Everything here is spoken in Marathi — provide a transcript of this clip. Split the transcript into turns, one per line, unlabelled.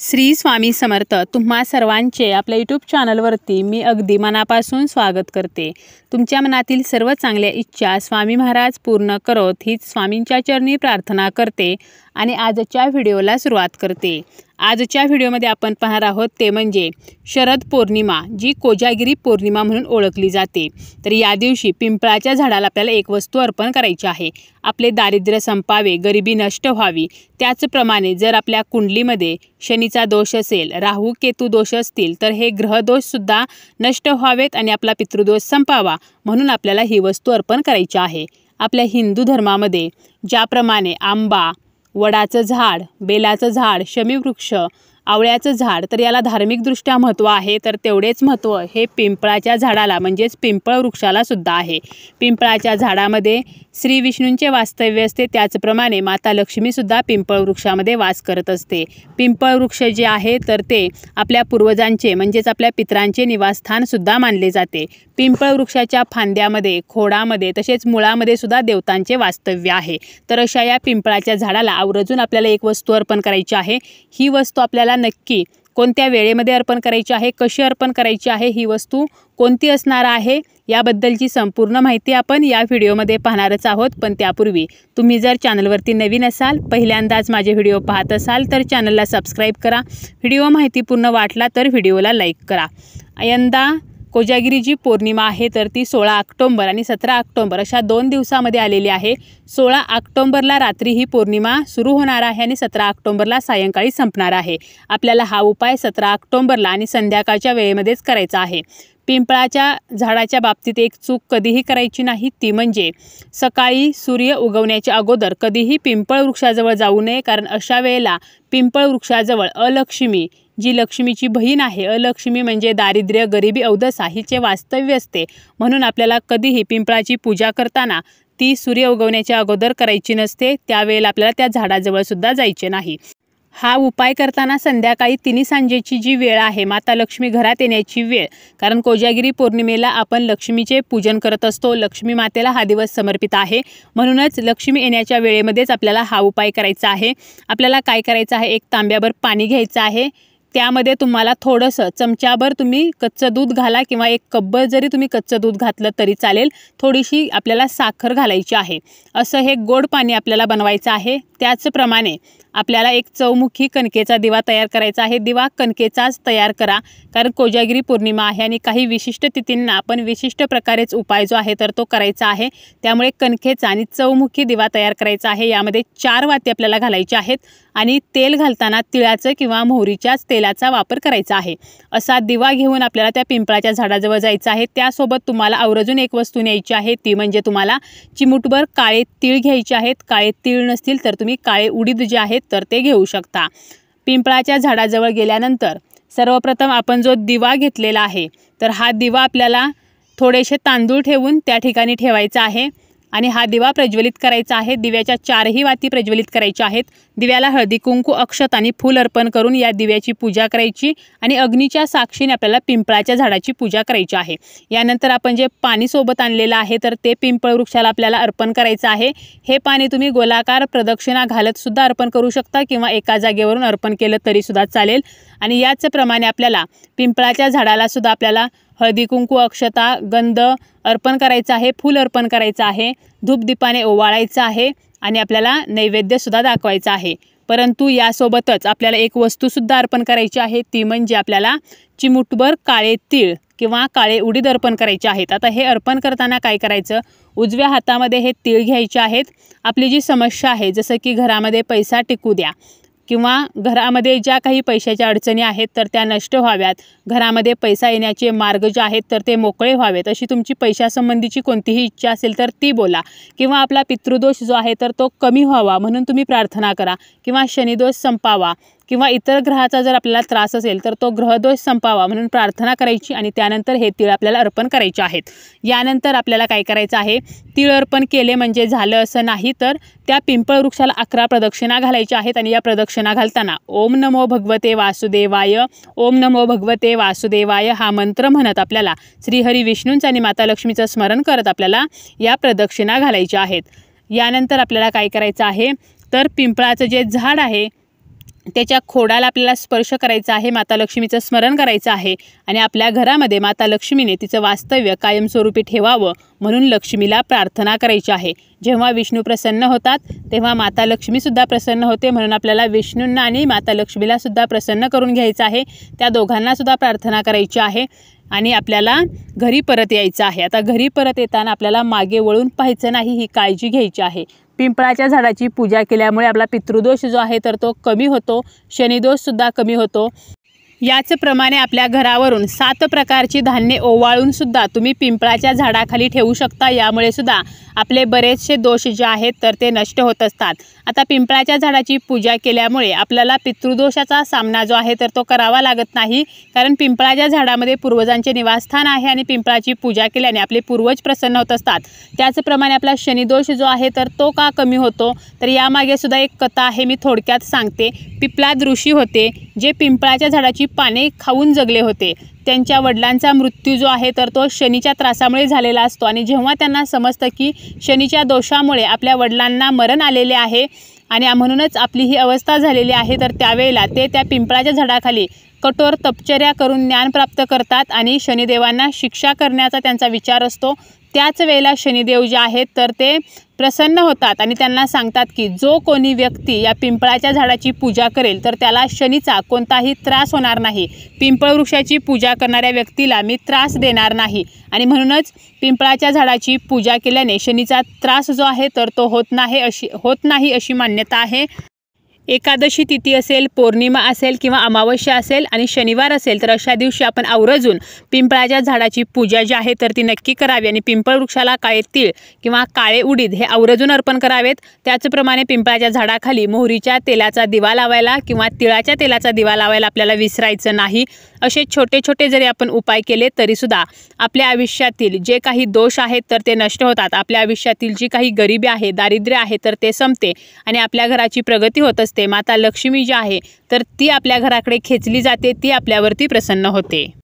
श्री स्वामी समर्थ तुम्हा सर्वांचे आपल्या यूट्यूब चॅनलवरती मी अगदी मनापासून स्वागत करते। तुमच्या मनातील सर्व चांगल्या इच्छा स्वामी महाराज पूर्ण करोत हीच स्वामींच्या चरणी प्रार्थना करते आणि आजच्या व्हिडिओला सुरुवात करते। आजच्या व्हिडिओमध्ये आपण पाहणार आहोत ते म्हणजे शरद पौर्णिमा, जी कोजागिरी पौर्णिमा म्हणून ओळखली जाते। तर या दिवशी पिंपळाच्या झाडाला आपल्याला एक वस्तू अर्पण करायची आहे। आपले दारिद्र्य संपावे, गरिबी नष्ट व्हावी। त्याचप्रमाणे जर आपल्या कुंडलीमध्ये शनीचा दोष असेल, राहू केतू दोष असतील तर हे ग्रह दोष सुद्धा नष्ट व्हावेत आणि आपला पितृदोष संपावा म्हणून आपल्याला ही वस्तू अर्पण करायची आहे। आपल्या हिंदू धर्मामध्ये ज्याप्रमाणे आंबा, वडाचं झाड, बेलाचं झाड, शमीवृक्ष, आवळ्याचं झाड तर याला धार्मिकदृष्ट्या महत्त्व आहे, तर तेवढेच महत्त्व हे पिंपळाच्या झाडाला म्हणजेच पिंपळ वृक्षाला सुद्धा आहे। पिंपळाच्या झाडामध्ये श्री विष्णूंचे वास्तव्य असते, त्याचप्रमाणे माता लक्ष्मीसुद्धा पिंपळ वृक्षामध्ये वास करत असते। पिंपळ वृक्ष जे आहे तर ते आपल्या पूर्वजांचे म्हणजेच आपल्या पितरांचे निवासस्थानसुद्धा मानले जाते। पिंपळ वृक्षाच्या फांद्यामध्ये, खोडामध्ये तसेच मुळामध्ये सुद्धा देवतांचे वास्तव्य आहे। तर अशा या पिंपळाच्या झाडाला आवर्जून आपल्याला एक वस्तू अर्पण करायची आहे। ही वस्तू आपल्याला नक्की कोणत्या वेळेमध्ये अर्पण करायची आहे, कशी अर्पण करायची आहे, ही वस्तू कोणती असणार आहे याबद्दलची संपूर्ण माहिती आपण या व्हिडिओमध्ये पाहणारच आहोत। पण त्यापूर्वी तुम्ही जर चॅनलवरती नवीन असाल, पहिल्यांदाच माझे व्हिडिओ पाहत असाल तर चॅनलला सबस्क्राईब करा। व्हिडिओ माहितीपूर्ण वाटला तर व्हिडिओला लाईक करा। यंदा कोजागिरी जी पौर्णिमा आहे तर ती 16 ऑक्टोबर आणि 17 ऑक्टोबर अशा 2 दिवसामध्ये आलेली आहे। 16 ऑक्टोबरला रात्री ही पौर्णिमा सुरू होणार आहे आणि 17 ऑक्टोबरला सायंकाळी संपणार आहे। आपल्याला हा उपाय 17 ऑक्टोबरला आणि संध्याकाळच्या वेळेमध्येच करायचा आहे। पिंपळाच्या झाडाच्या बाबतीत एक चूक कधीही करायची नाही, ती म्हणजे सकाळी सूर्य उगवण्याच्या अगोदर कधीही पिंपळ वृक्षाजवळ जाऊ नये, कारण अशा वेळेला पिंपळ वृक्षाजवळ अलक्ष्मी, जी लक्ष्मीची बहीण आहे, अलक्ष्मी म्हणजे दारिद्र्य, गरिबी, अवदसा हिचे वास्तव्य असते। म्हणून आपल्याला कधीही पिंपळाची पूजा करताना ती सूर्य उगवण्याच्या अगोदर करायची नसते, त्यावेळेला आपल्याला त्या झाडाजवळ सुद्धा जायचे नाही। हा उपाय करताना संध्याकाळी 3 सांजेची जी वेळ आहे, माता लक्ष्मी घरात येण्याची वेळ, कारण कोजागिरी पौर्णिमेला आपण लक्ष्मीचे पूजन करत असतो, लक्ष्मी मातेला हा दिवस समर्पित आहे, म्हणूनच लक्ष्मी येण्याच्या वेळेमध्येच आपल्याला हा उपाय करायचा आहे। आपल्याला काय करायचं आहे, एक तांब्याभर पाणी घ्यायचं आहे, त्यामध्ये तुम्हाला थोडंसं चमच्याभर तुम्ही कच्चं दूध घाला किंवा 1 कपभर जरी तुम्ही कच्चं दूध घातलं तरी चालेल। थोडीशी आपल्याला साखर घालायची आहे। असं हे गोड पाणी आपल्याला बनवायचं आहे। त्याचप्रमाणे आपल्याला एक चौमुखी कणकेचा दिवा तयार करायचा आहे। दिवा कणकेचाच तयार करा, कारण कोजागिरी पौर्णिमा आहे आणि काही विशिष्ट तिथींना आपण विशिष्ट प्रकारेच उपाय जो आहे तर तो करायचा आहे। त्यामुळे कणकेचा आणि चौमुखी दिवा तयार करायचा आहे। यामध्ये 4 वाती आपल्याला घालायच्या आहेत आणि तेल घालताना तिळाचं किंवा मोहरीच्याच तेलाचा वापर करायचा आहे। असा दिवा घेऊन आपल्याला त्या पिंपळाच्या झाडाजवळ जायचं आहे। त्यासोबत तुम्हाला आवर्जून एक वस्तू न्यायची आहे, ती म्हणजे तुम्हाला चिमूटभर काळे तीळ घ्यायचे आहेत। काळे तीळ नसतील तर तुम्ही काळे उडीद जे आहेत तर ते घेऊ शकता। पिंपळाच्या झाडाजवळ गेल्यानंतर सर्वप्रथम आपण जो दिवा घेतलेला आहे तर हा दिवा आपल्याला थोडेसे तांदूळ ठेवून त्या ठिकाणी ठेवायचा आहे आणि हा दिवा प्रज्वलित करायचा आहे। दिव्याच्या 4ही वाती प्रज्वलित करायच्या आहेत। दिव्याला हळदी कुंकू, अक्षत आणि फूल अर्पण करून या दिव्याची पूजा करायची आणि अग्नीच्या साक्षीने आपल्याला पिंपळाच्या झाडाची पूजा करायची आहे। यानंतर आपण जे पाणी सोबत आणलेलं आहे तर ते पिंपळ वृक्षाला आपल्याला अर्पण करायचं आहे। हे पाणी तुम्ही गोलाकार प्रदक्षिणा घालत सुद्धा अर्पण करू शकता किंवा एका जागेवरून अर्पण केलं तरी सुद्धा चालेल। आणि याचप्रमाणे आपल्याला पिंपळाच्या झाडाला सुद्धा आपल्याला हळदी कुंकू, अक्षता, गंध अर्पण करायचा आहे, फूल अर्पण करायचं आहे, धूपदीपाने ओवाळायचं आहे आणि आपल्याला नैवेद्य सुद्धा दाखवायचा आहे। परंतु यासोबतच आपल्याला एक वस्तूसुद्धा अर्पण करायची आहे, ती म्हणजे आपल्याला चिमूटभर काळे तीळ किंवा काळे उडीद अर्पण करायचे आहेत। आता हे अर्पण करताना काय करायचं, उजव्या हातामध्ये हे तीळ घ्यायचे आहेत। आपली जी समस्या आहे, जसं की घरामध्ये पैसा टिकू द्या किंवा घरामध्ये ज्या काही पैशाच्या अडचणी आहेत तर त्या नष्ट व्हाव्यात, घरामध्ये पैसा येण्याचे मार्ग जे आहेत तर ते मोकळे व्हावेत, अशी तुमची पैशासंबंधीची कोणतीही इच्छा असेल तर ती बोला, किंवा आपला पितृदोष जो आहे तर तो कमी व्हावा म्हणून तुम्ही प्रार्थना करा, किंवा शनिदोष संपावा, किंवा इतर ग्रहाचा जर आपल्याला त्रास असेल तर तो ग्रहदोष संपावा म्हणून प्रार्थना करायची आणि त्यानंतर हे तीळ आपल्याला अर्पण करायचे आहेत। यानंतर आपल्याला काय करायचं आहे, तीळ अर्पण केले म्हणजे झालं असं नाही, तर त्या पिंपळ वृक्षाला 11 प्रदक्षिणा घालायच्या आहेत आणि या प्रदक्षिणा घालताना ओम नमो भगवते वासुदेवाय, ओम नमो भगवते वासुदेवाय हा मंत्र म्हणत आपल्याला श्रीहरी विष्णूंचं आणि माता लक्ष्मीचं स्मरण करत आपल्याला या प्रदक्षिणा घालायच्या आहेत। यानंतर आपल्याला काय करायचं आहे, तर पिंपळाचं जे झाड आहे त्याच्या खोडाला आपल्याला स्पर्श करायचा आहे, माता लक्ष्मीचं स्मरण करायचं आहे आणि आपल्या घरामध्ये माता लक्ष्मीने तिचं वास्तव्य कायमस्वरूपी ठेवावं म्हणून लक्ष्मीला प्रार्थना करायची आहे। जेव्हा विष्णू प्रसन्न होतात तेव्हा माता लक्ष्मीसुद्धा प्रसन्न होते, म्हणून आपल्याला विष्णूंना आणि माता लक्ष्मीलासुद्धा प्रसन्न करून घ्यायचं आहे। त्या दोघांनासुद्धा प्रार्थना करायची आहे आणि आपल्याला घरी परत यायचं आहे। आता घरी परत येताना आपल्याला मागे वळून पाहायचं नाही, ही काळजी घ्यायची आहे। पिंपळाच्या झाडाची पूजा केल्यामुळे आपला पितृदोष जो आहे तर तो कमी होतो, शनिदोषसुद्धा कमी होतो। याचप्रमाणे आपल्या घरावरून 7 प्रकारची धान्ये ओवाळून सुद्धा तुम्ही पिंपळाच्या झाडाखाली ठेवू शकता। यामुळे सुद्धा आपले बरेचसे दोष जे आहेत तर ते नष्ट होत असतात। आता पिंपळाच्या झाडाची पूजा केल्यामुळे आपल्याला पितृदोषाचा सामना जो आहे तर तो करावा लागत नाही, कारण पिंपळाच्या झाडामध्ये पूर्वजांचे निवासस्थान आहे आणि पिंपळाची पूजा केल्याने आपले पूर्वज प्रसन्न होत असतात। त्याचप्रमाणे आपला शनिदोष जो आहे तर तो का कमी होतो, तर यामागे सुद्धा एक कथा आहे, मी थोडक्यात सांगते। पिप्लाद ऋषी होते जे पिंपळाच्या झाडाची पाने खाऊन जगले होते। त्यांच्या वडिलांचा मृत्यू जो आहे तर तो शनीच्या त्रासामुळे झालेला असतो आणि जेव्हा त्यांना समजतं की शनीच्या दोषामुळे आपल्या वडिलांना मरण आलेले आहे आणि म्हणूनच आपली ही अवस्था झालेली आहे, तर त्यावेळेला ते त्या पिंपळाच्या झाडाखाली कठोर तपश्चर्या करून ज्ञान प्राप्त करतात आणि शनिदेवांना शिक्षा करण्याचा त्यांचा विचार असतो। त्याच वेळेला शनिदेव जे आहेत तर ते प्रसन्न होतात आणि त्यांना सांगतात की जो कोणी व्यक्ती या पिंपळाच्या झाडाची पूजा करेल तर त्याला शनीचा कोणताही त्रास होणार नाही। पिंपळ वृक्षाची पूजा करणाऱ्या व्यक्तीला मी त्रास देणार नाही आणि म्हणूनच पिंपळाच्या झाडाची पूजा केल्याने शनीचा त्रास जो आहे तर तो होत नाही अशी मान्यता आहे। एकादशी तिथी असेल, पौर्णिमा असेल किंवा अमावस्या असेल आणि शनिवार असेल तर अशा दिवशी आपण आवर्जून पिंपळाच्या झाडाची पूजा जी आहे तर ती नक्की करावी आणि पिंपळ वृक्षाला काळे तीळ किंवा काळे उडीद हे आवर्जून अर्पण करावेत। त्याचप्रमाणे पिंपळाच्या झाडाखाली मोहरीच्या तेलाचा दिवा लावायला किंवा तिळाच्या तेलाचा दिवा लावायला आपल्याला विसरायचं नाही। असे छोटे छोटे जरी आपण उपाय केले तरीसुद्धा आपल्या आयुष्यातील जे काही दोष आहेत तर ते नष्ट होतात। आपल्या आयुष्यातील जी काही गरिबी आहे, दारिद्र्य आहे तर ते संपते आणि आपल्या घराची प्रगती होत असते। माता लक्ष्मी जी आहे तर ती आपल्या घराकडे खेचली जाते, ती आपल्यावरती प्रसन्न होते।